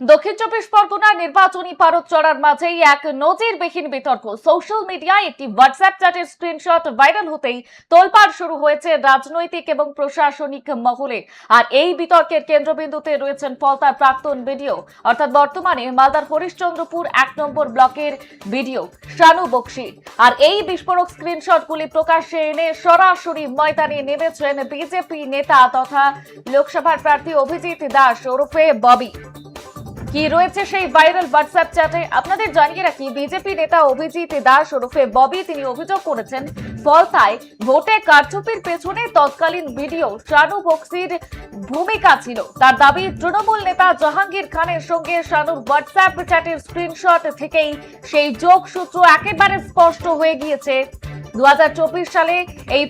দক্ষিণ চব্বিশ পরগনার নির্বাচনী পারদ চড়ার মাঝেই এক নজিরবিহীন বিতর্ক। সোশ্যাল মিডিয়ায় একটি হোয়াটসঅ্যাপ চ্যাটের স্ক্রিনশট ভাইরাল হতেই তোলপাড় শুরু হয়েছে রাজনৈতিক এবং প্রশাসনিক মহলে। আর এই বিতর্কের কেন্দ্রবিন্দুতে রয়েছেন ফলতার প্রাক্তন ভিডিও, অর্থাৎ বর্তমানে মালদার হরিশ্চন্দ্রপুর ১ নম্বর ব্লকের ভিডিও শানু বক্সি। আর এই বিস্ফোরক স্ক্রিনশটগুলি প্রকাশ্যে এনে সরাসরি ময়দানে নেমেছেন বিজেপি নেতা তথা লোকসভার প্রার্থী অভিজিৎ দাস ওরফে ববি। কি রয়েছে সেই ভাইরাল হোয়াটসঅ্যাপ চ্যাটে আপনাদের জানিয়ে রাখি, বিজেপি নেতা অভিজিৎ দাস ওরফে ববি তিনি অভিযোগ করেছেন ফলতায় ভোটে কারচুপির পেছনে তৎকালীন ভিডিও শানু বক্সির ভূমিকা ছিল। তার দাবি, তৃণমূল নেতা জাহাঙ্গীর খানের সঙ্গে শানুর হোয়াটসঅ্যাপ চ্যাটের স্ক্রিনশট থেকেই সেই যোগসূত্র একেবারে স্পষ্ট হয়ে গিয়েছে। 2024 সালে এই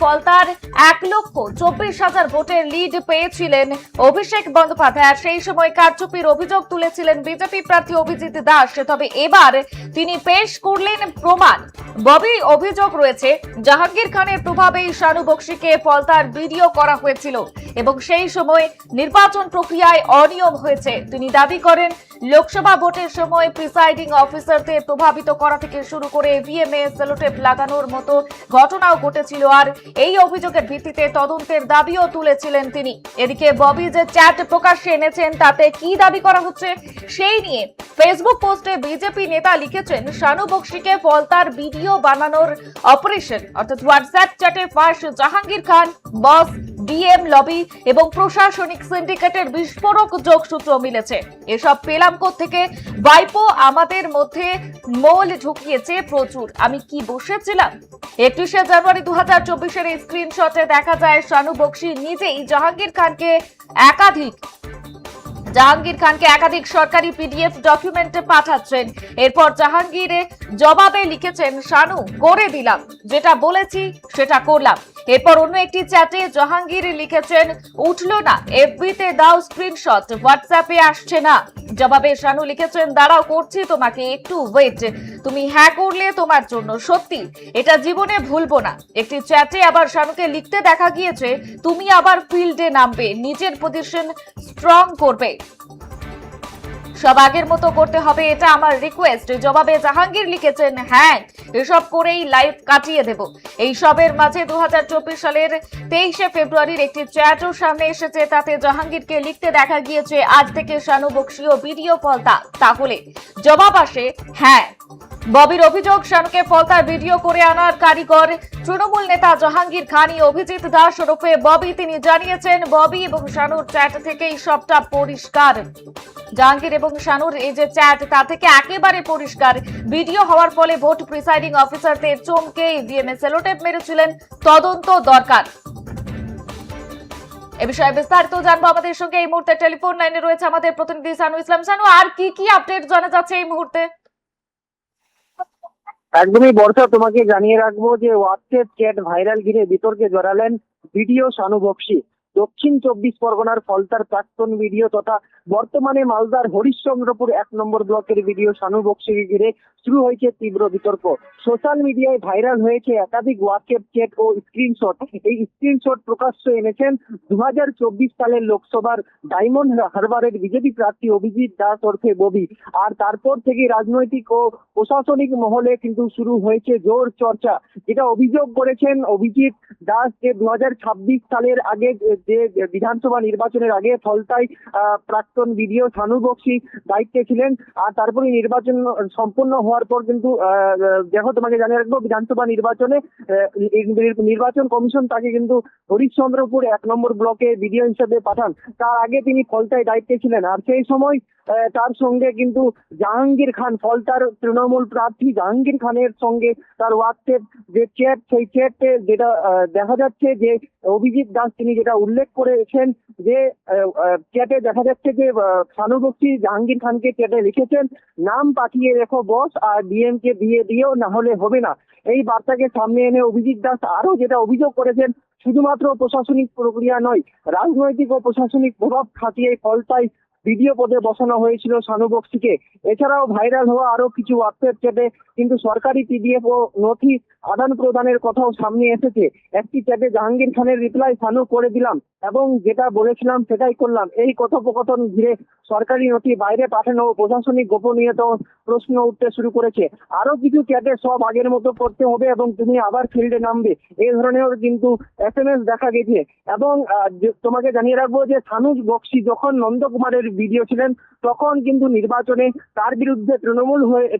ফলতার 1,24,000 ভোটের লিড পেয়েছিলেন অভিষেক বন্দ্যোপাধ্যায়। আর সেই সময় কারচুপির অভিযোগ তুলেছিলেন বিজেপি প্রার্থী অভিজিৎ দাস। তবে এবার তিনি পেশ করলেন প্রমাণ। ববি অভিযোগ রয়েছে জাহাঙ্গীর খানের প্রভাবেই শানু বক্সিকে ফলতার ভিডিও করা হয়েছিল এবং সেই সময় নির্বাচন প্রক্রিয়ায় অনিয়ম হয়েছে। তিনি দাবি করেন লোকসভা ভোটের সময় প্রিসাইডিং অফিসারদের প্রভাবিত করা থেকে শুরু করে ইভিএমে সেলোটেপ লাগানোর মতো ঘটনাও ঘটেছিল। আর এই অভিযোগের ভিত্তিতে তদন্তের দাবিও তুলেছিলেন তিনি। এদিকে ববি যে চ্যাট প্রকাশ্যে এনেছেন তাতে কি দাবি করা হচ্ছে সেই নিয়ে ফেসবুক পোস্টে বিজেপি নেতা লিখেছেন, শানু বক্সিকে ফলতার ভিডিও বানানোর অপারেশন অর্থাৎ হোয়াটসঅ্যাপ চ্যাটে ফাঁস জাহাঙ্গীর খান, বস, ডিএম লবি এবং প্রশাসনিক সিন্ডিকেটের বিস্ফোরক যোগসূত্র মিলেছে। এসব পেলাম থেকে ভাইপো আমাদের মধ্যে মোল ঢুকিয়েছে প্রচুর। আমি কি বসেছিলাম? 21শে জানুয়ারি 2024 এই স্ক্রিনশটে দেখা যায় শানু বক্সি নিজেই জাহাঙ্গীর খানকে একাধিক সরকারি পিডিএফ ডকুমেন্টে পাঠাচ্ছেন। এরপর জাহাঙ্গীর জবাবে লিখেছেন, শানু করে দিলাম, যেটা বলেছি সেটা করলাম। এরপর অন্য একটি চ্যাটে জাহাঙ্গীর লিখেছেন, উঠলো না, এফবিতে দাও স্ক্রিনশট, হোয়াটসঅ্যাপে আসছে না। জবাবে শানু লিখেছেন, দাঁড়াও করছি তোমাকে, একটু ওয়েট, তুমি হ্যাঁ করলে তোমার জন্য, সত্যি এটা জীবনে ভুলবো না। একটি চ্যাটে আবার শানুকে লিখতে দেখা গিয়েছে, তুমি আবার ফিল্ডে নামবে, নিজের পজিশন স্ট্রং করবে, সব আগের মতো করতে হবে, এটা আমার রিকোয়েস্ট। জবাবে জাহাঙ্গীর লিখেছেন, হ্যাঁ এসব করেই লাইফ কাটিয়ে দেব। এই সবের মাঝে 2024 সালের 23শে ফেব্রুয়ারির একটি চ্যাটও সামনে এসেছে। তাতে জাহাঙ্গীরকে লিখতে দেখা গিয়েছে, আজ থেকে শানু বক্সি ও ভিডিও ফলতা। তাহলে জবাব আসে হ্যাঁ। ববির অভিযোগ, শানুকে ফলতার ভিডিও করে আনার কারিগর তৃণমূল নেতা জাহাঙ্গীর খানই অভিজিৎ দাস ওরফে ববি। তিনি জানিয়েছেন, ববি এবং শানুর চ্যাট থেকেই সবটা পরিষ্কার। জাহাঙ্গীর এবং শানুর এই যে চ্যাট তা থেকে একেবারে পরিষ্কার। ভিডিও হওয়ার ফলে ভোট প্রিসাইডিং অফিসারদের চমকে ইভিএমে সেলোটেপ মেরেছিলেন, তদন্ত দরকার। এ বিষয়ে বিস্তারিত জানবো। আমাদের সঙ্গে এই মুহূর্তে টেলিফোন লাইনে রয়েছে আমাদের প্রতিনিধি সানু ইসলাম। সানু, আর কি আপডেট জানা যাচ্ছে এই মুহূর্তে? একদমই বর্ষা, তোমাকে জানিয়ে রাখবো যে হোয়াটসঅ্যাপ চ্যাট ভাইরাল ঘিরে বিতর্কে জড়ালেন ভিডিও শানু বক্সি। দক্ষিণ চব্বিশ পরগনার ফলতার প্রাক্তন ভিডিও তথা বর্তমানে মালদার হরিশ্চন্দ্রপুর 1 নম্বর ব্লকের ভিডিও শানু বক্সিকে ঘিরে শুরু হয়েছে তীব্র বিতর্ক। সোশ্যাল মিডিয়ায় ভাইরাল হয়েছে একাধিক হোয়াটসঅ্যাপ চ্যাট ও স্ক্রিনশট। এই স্ক্রিনশট প্রকাশ্যে এনেছেন 2024 সালের লোকসভার ডায়মন্ড হারবারের বিজেপি প্রার্থী অভিজিৎ দাস ওরফে ববি। আর তারপর থেকে রাজনৈতিক ও প্রশাসনিক মহলে কিন্তু শুরু হয়েছে জোর চর্চা। যেটা অভিযোগ করেছেন অভিজিৎ দাস যে 2026 সালের আগে, যে বিধানসভা নির্বাচনের আগে ফলতায় প্রাক্তন ভিডিও শানু বক্সি দায়িত্বে ছিলেন। আর তারপরে নির্বাচন সম্পূর্ণ হওয়ার পর কিন্তু দেখো, তোমাকে জানিয়ে রাখবো, বিধানসভা নির্বাচনে নির্বাচন কমিশন তাকে কিন্তু হরিশ্চন্দ্রপুর 1 নম্বর ব্লকে ভিডিও হিসেবে পাঠান। তার আগে তিনি ফলতায় দায়িত্বে ছিলেন। আর সেই সময় তার সঙ্গে কিন্তু জাহাঙ্গীর খান, ফলতার তৃণমূল প্রার্থী জাহাঙ্গীর খানের সঙ্গে তার হোয়াটসঅ্যাপ যে চ্যাট, সেই চ্যাটে যেটা দেখা যাচ্ছে যে অভিজিৎ দাস তিনি যেটা উল্লেখ করেছেন যে চ্যাটে দেখা যাচ্ছে যে শানু বক্সি জাহাঙ্গীর খানকে চ্যাটে লিখেছেন, নাম পাঠিয়ে রেখো বস, আর ডিএম কে দিয়ে দিও, না হলে হবে না। এই বার্তাকে সামনে এনে অভিজিৎ দাস আরো যেটা অভিযোগ করেছেন, শুধুমাত্র প্রশাসনিক প্রক্রিয়া নয়, রাজনৈতিক ও প্রশাসনিক প্রভাব খাটিয়ে ফলতায় ভিডিও পদে বসানো হয়েছিল শানু বক্সিকে। এছাড়াও ভাইরাল হওয়া আরো কিছু হোয়াটসঅ্যাপ চ্যাটে কিন্তু সরকারি পিডিএফ ও নথি আদান প্রদানের কথাও সামনে এসেছে। একটি চ্যাটে জাহাঙ্গীর খানের রিপ্লাই শানু করে দিলাম এবং যেটা বলেছিলাম সেটাই করলাম, এই কথোপকথন ঘিরে সরকারি নথি বাইরে পাঠানো ও প্রশাসনিক গোপনীয়তা প্রশ্ন উঠতে শুরু করেছে। আরো কিছু চ্যাটে সব আগের মতো করতে হবে এবং তুমি আবার ফিল্ডে নামবে, এই ধরনের কিন্তু SMS দেখা গেছে। এবং তোমাকে জানিয়ে রাখবো যে শানু বক্সি যখন নন্দকুমারের ভিডিও ছিলেন তখন কিন্তু নির্বাচনে তার বিরুদ্ধে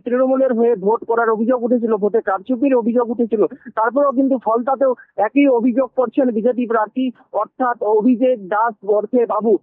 তৃণমূলের হয়ে ভোট করার অভিযোগ উঠেছিল, ভোটে কারচুপির অভিযোগ উঠেছিল। তারপরেও কিন্তু ফলতাতেও একই অভিযোগ করছেন বিজেপি প্রার্থী অর্থাৎ অভিজিৎ দাস বর্ষে বাবু।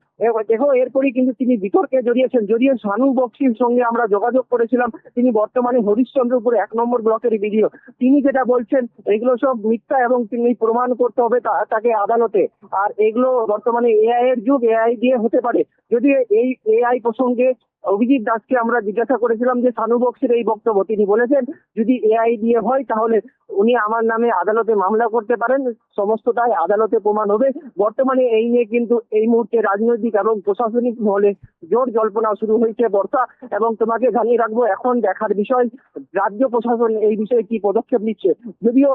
দেখো এরপরই কিন্তু তিনি বিতর্কে জড়িয়েছেন। যদিও শানু বক্সির সঙ্গে আমরা যোগাযোগ করেছিলাম, তিনি বর্তমানে হরিশ্চন্দ্রপুর 1 নম্বর ব্লকের ভিডিও, তিনি যেটা বলছেন এগুলো সব মিথ্যা এবং তিনি প্রমাণ করতে হবে তাকে আদালতে। আর এগুলো বর্তমানে AI এর যুগ, AI দিয়ে হতে পারে। যদি এই AI প্রসঙ্গে অভিজিৎ দাসকে আমরা জিজ্ঞাসা করেছিলাম যে শানু বক্সের এই বক্তব্য, তিনি বলেছেন যদি AI দিয়ে হয় তাহলে উনি আমার নামে আদালতে মামলা করতে পারেন, সমস্তটাই আদালতে প্রমাণ হবে। বর্তমানে এই নিয়ে কিন্তু এই মুহূর্তে রাজনৈতিক এবং প্রশাসনিক মহলে জোর জল্পনা শুরু হয়েছে বর্ষা। এবং তোমাকে জানিয়ে রাখবো এখন দেখার বিষয় রাজ্য প্রশাসন এই বিষয়ে কি পদক্ষেপ নিচ্ছে। যদিও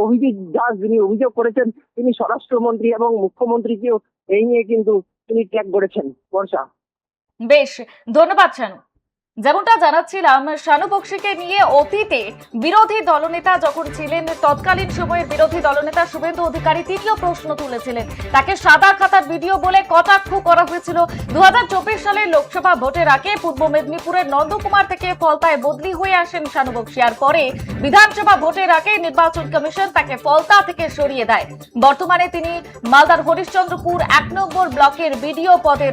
অভিজিৎ দাস যিনি অভিযোগ করেছেন তিনি স্বরাষ্ট্রমন্ত্রী এবং মুখ্যমন্ত্রীকেও এই নিয়ে কিন্তু তিনি ট্যাগ করেছেন। বর্ষা, বেশ, ধন্যবাদ শানু। যেমনটা জানাচ্ছিলাম, শানু বক্সিকে নিয়ে অতীতে বিরোধী দলনেতা যখন ছিলেন, তৎকালীন সময়ের বিরোধী দলনেতা শুভেন্দু অধিকারী তিনিও প্রশ্ন তুলেছিলেন। তাকে সাদা খাতার ভিডিও বলে কটাক্ষ করা হয়েছিল। 2024 সালের লোকসভা ভোটের আগে পূর্ব মেদিনীপুরের নন্দকুমার থেকে ফলতায় বদলি হয়ে আসেন শানু বক্সি। আর পরে বিধানসভা ভোটের আগে নির্বাচন কমিশন তাকে ফলতা থেকে সরিয়ে দেয়। বর্তমানে তিনি মালদার হরিশ্চন্দ্রপুর 1 নম্বর ব্লকের বিডিও পদে